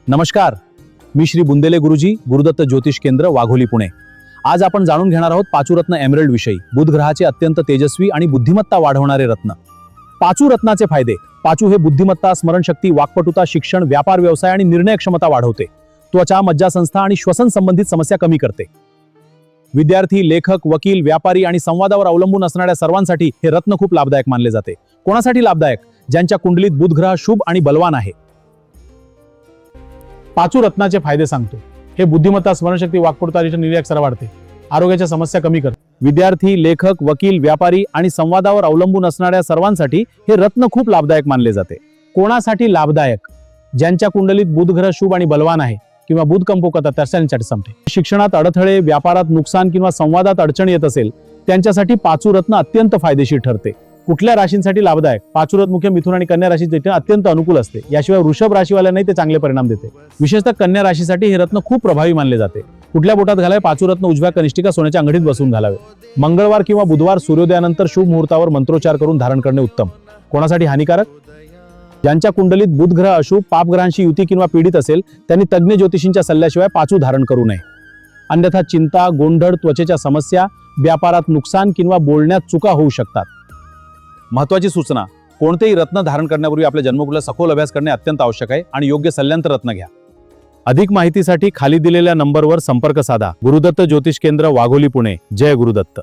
नमस्कार, मी श्री बुंदेले गुरुजी, गुरुदत्त ज्योतिष केंद्र, वाघोली, पुणे। आज आपण जाणून घेणार आहोत पाचू रत्न एमराल्ड विषयी। बुध ग्रहाचे अत्यंत तेजस्वी आणि बुद्धिमत्ता वाढवणारे रत्न। पाचू रत्नाचे फायदे। पाचू हे बुद्धिमत्ता, स्मरणशक्ती, वाक्पटुता, शिक्षण, व्यापार, व्यवसाय आणि निर्णय क्षमता वाढवते। त्वचा, मज्जासंस्था आणि श्वसन संबंधित समस्या कमी करते। विद्यार्थी, लेखक, वकील, व्यापारी आणि संवादावर अवलंबून असणाऱ्या सर्वांसाठी हे रत्न खूप लाभदायक मानले जाते। कोणासाठी लाभदायक? ज्यांच्या कुंडलीत बुध ग्रह शुभ आणि बलवान आहे। पाचू रत्नाचे फायदे सांगतो। हे बुद्धिमत्ता, स्मरणशक्ती, वाक्पटुता आणि निर्णय क्षमता वाढते। आरोग्याच्या समस्या कमी करते। विद्यार्थी, लेखक, वकील, व्यापारी आणि संवादावर अवलंबून असणाऱ्या सर्वांसाठी हे रत्न खूप लाभदायक मानले जाते। कोणासाठी लाभदायक? ज्यांच्या कुंडलीत बुध ग्रह शुभ आणि बलवान आहे किंवा बुध कंपोकता त्यासाठी समते। शिक्षणात अडथळे, व्यापारात नुकसान किंवा संवादात अडचण येत असेल त्यांच्यासाठी पाचू रत्न अत्यंत फायदेशीर ठरते। कुठल्या राशींसाठी लाभदायक? पाचू रत्न मुख्य मिथुन आणि कन्या राशीसाठी अत्यंत अनुकूल असते। याशिवाय वृषभ राशीवाल्यांनाही ते चांगले परिणाम देते। विशेषतः कन्या राशीसाठी हे रत्न खूप प्रभावी मानले जाते। कुठल्या बोटात घालावे? पाचू रत्न उजव्या कनिष्ठिका सोन्याच्या अंगठीत बसवून घालावे। मंगळवार किंवा बुधवार सूर्योदयानंतर शुभ मुहूर्तावर मंत्रोच्चार करून धारण करणे उत्तम। कोणासाठी हानिकारक? ज्यांच्या कुंडलीत बुध ग्रह अशुभ, पापग्रहांशी युती किंवा पीडित असेल त्यांनी तज्ञ ज्योतिषींच्या सल्ल्याशिवाय पाचू धारण करू नये। अन्यथा चिंता, गोंधळ, त्वचेच्या समस्या, व्यापारात नुकसान किंवा बोलण्यात चुका होऊ शकतात। महत्त्वाची सूचना: कोणतेही रत्न धारण करण्यापूर्वी आपल्या जन्मकुंडलीचा सखोल अभ्यास करणे अत्यंत आवश्यक आहे आणि योग्य सल्ल्यानंतर रत्न घ्या। अधिक माहितीसाठी खाली दिलेल्या नंबरवर संपर्क साधा। गुरुदत्त ज्योतिष केंद्र, वाघोली, पुणे। जय गुरुदत्त।